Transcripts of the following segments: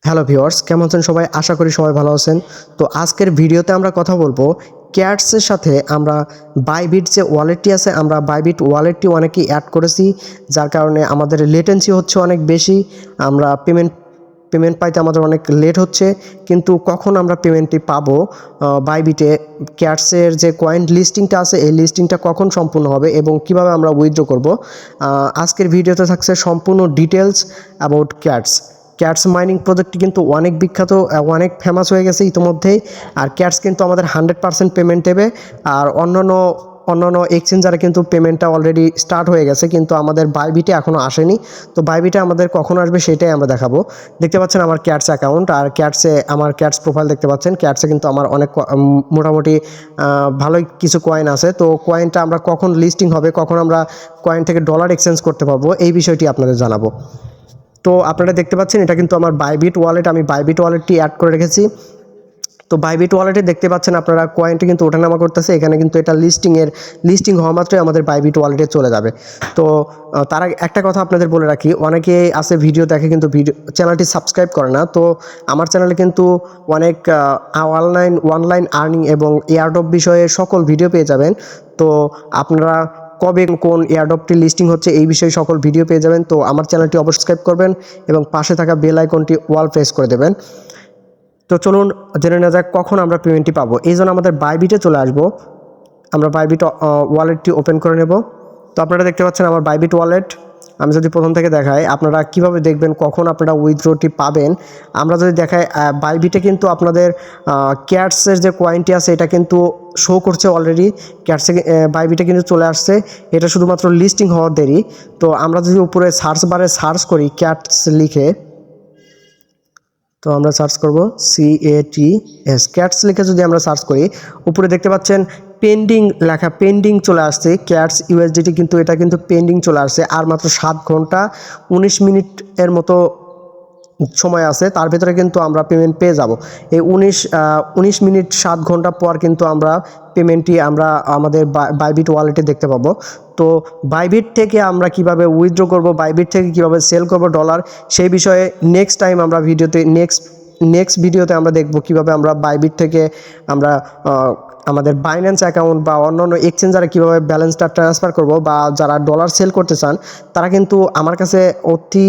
Hello viewers, কেমন আছেন সবাই? আশা করি সবাই ভালো আছেন। তো আজকের ভিডিওতে আমরা কথা বলবো ক্যাটসের সাথে আমরা বাইবিট যে ওয়ালেটটি আছে, আমরা বাইবিট ওয়ালেটটি অনেকেই অ্যাড করেছি, যার কারণে আমাদের লেটেন্সি হচ্ছে অনেক বেশি। আমরা পেমেন্ট পাইতে আমাদের অনেক লেট হচ্ছে, কিন্তু কখন আমরা পেমেন্টটি পাবো বাইবিটে ক্যাটসের যে কয়েন লিস্টিংটা আছে এই লিস্টিংটা কখন সম্পূর্ণ হবে এবং কিভাবে আমরা উইথড্র করব, আজকের ভিডিওতে থাকছে সম্পূর্ণ ডিটেলস অ্যাবাউট ক্যাটস মাইনিং প্রজেক্টটি কিন্তু অনেক বিখ্যাত, অনেক ফেমাস হয়ে গেছে ইতিমধ্যেই। আর ক্যাটস কিন্তু আমাদের 100% পেমেন্ট দেবে। আর অন্যান্য এক্সচেঞ্জারে কিন্তু পেমেন্টটা অলরেডি স্টার্ট হয়ে গেছে, কিন্তু আমাদের বাইবিটে এখনও আসেনি। তো বাইবিটে আমাদের কখন আসবে সেটাই আমরা দেখাবো। দেখতে পাচ্ছেন আমার ক্যাটস অ্যাকাউন্ট, আর আমার ক্যাটস প্রোফাইল দেখতে পাচ্ছেন। ক্যাটসে কিন্তু আমার অনেক মোটামুটি ভালোই কিছু কয়েন আছে। তো কয়েনটা আমরা কখন লিস্টিং হবে, কখন আমরা কয়েন থেকে ডলার এক্সচেঞ্জ করতে পারবো, এই বিষয়টি আপনাদের জানাবো। তো আপনারা দেখতে পাচ্ছেন এটা কিন্তু আমার বাইবিট ওয়ালেট, আমি বাইবিট ওয়ালেটটি অ্যাড করে রেখেছি। তো বাইবিট ওয়ালেটে দেখতে পাচ্ছেন আপনারা কয়েনটি কিন্তু ওঠানামা করতেছে। এখানে কিন্তু এটা লিস্টিং হওয়া মাত্রই আমাদের বাইবিট ওয়ালেটে চলে যাবে। তো তার একটা কথা আপনাদের বলে রাখি, অনেকে আছে ভিডিও দেখে কিন্তু চ্যানেলটি সাবস্ক্রাইব করে না। তো আমার চ্যানেলে কিন্তু অনেক অনলাইন আর্নিং এবং এয়ারড্রপ বিষয়ে সকল ভিডিও পেয়ে যাবেন। তো আপনারা কবে কোন এয়ারড্রপটি লিস্টিং হচ্ছে এই বিষয়ে সকল ভিডিও পেয়ে যাবেন। তো আমার চ্যানেলটি অবশ্যই সাবস্ক্রাইব করবেন এবং পাশে থাকা বেল আইকনটি অল প্রেস করে দেবেন। তো চলুন জেনে নেওয়া যাক কখন আমরা পেমেন্টটি পাবো। এই জন্য আমাদের বাইবিটে চলে আসবো। আমরা বাইবিট ওয়ালেটটি ওপেন করে নেব। তো আপনারা দেখতে পাচ্ছেন আমার বাইবিট ওয়ালেট। আমি যদি প্রথম থেকে দেখাই, আপনারা কিভাবে দেখবেন কখন আপনারা উইথড্রটি পাবেন। আমরা যদি দেখাই বাইবিটে কিন্তু আপনাদের ক্যাটসের যে কয়েনটি আছে এটা কিন্তু শো করছে অলরেডি। ক্যাটসে বাইবিটে কিন্তু চলে আসছে, এটা শুধুমাত্র লিস্টিং হওয়ার দেরি। তো আমরা যদি উপরে সার্চ বারে সার্চ করি ক্যাটস লিখে, তো আমরা সার্চ করব ক্যাটস লিখে যদি আমরা সার্চ করি, উপরে দেখতে পাচ্ছেন পেন্ডিং চলে আসছে। ক্যাটস ইউএসডিটি কিন্তু এটা কিন্তু পেন্ডিং চলে আসছে। আর মাত্র 7 ঘন্টা 19 মিনিটের মতো সময় আছে, তার ভিতরে কিন্তু আমরা পেমেন্ট পেয়ে যাব। এই 19 মিনিট 7 ঘন্টা পর কিন্তু আমরা পেমেন্টটি আমরা আমাদের বাইবিট ওয়ালেটে দেখতে পাবো। তো বাইবিট থেকে আমরা কিভাবে উইথড্র করব, বাইবিট থেকে কিভাবে সেল করব ডলার, সেই বিষয়ে নেক্সট ভিডিওতে আমরা দেখব কিভাবে আমরা বাইবিট থেকে আমরা আমাদের বাইন্যান্স অ্যাকাউন্ট বা অন্যান্য এক্সচেঞ্জারে কীভাবে ব্যালেন্সটা ট্রান্সফার করব। বা যারা ডলার সেল করতে চান তারা কিন্তু আমার কাছে অতি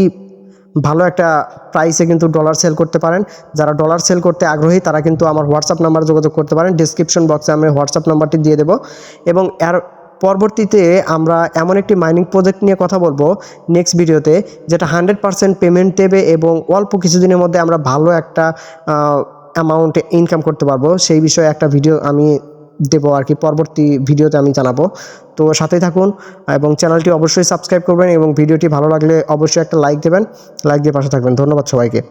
ভালো একটা প্রাইসে কিন্তু ডলার সেল করতে পারেন। যারা ডলার সেল করতে আগ্রহী তারা কিন্তু আমার হোয়াটসঅ্যাপ নাম্বারে যোগাযোগ করতে পারেন। ডিসক্রিপশন বক্সে আমি হোয়াটসঅ্যাপ নাম্বারটি দিয়ে দেবো। এবং এর পরবর্তীতে আমরা এমন একটি মাইনিং প্রজেক্ট নিয়ে কথা বলবো নেক্সট ভিডিওতে, যেটা 100% পেমেন্ট দেবে এবং অল্প কিছুদিনের মধ্যে আমরা ভালো একটা অ্যামাউন্টে ইনকাম করতে পারবো। সেই বিষয়ে একটা ভিডিও আমি দেবো আর কি, পরবর্তী ভিডিওতে আমি জানাবো। তো সাথেই থাকুন এবং চ্যানেলটি অবশ্যই সাবস্ক্রাইব করবেন এবং ভিডিওটি ভালো লাগলে অবশ্যই একটা লাইক দেবেন। লাইক দিয়ে পাশে থাকবেন। ধন্যবাদ সবাইকে।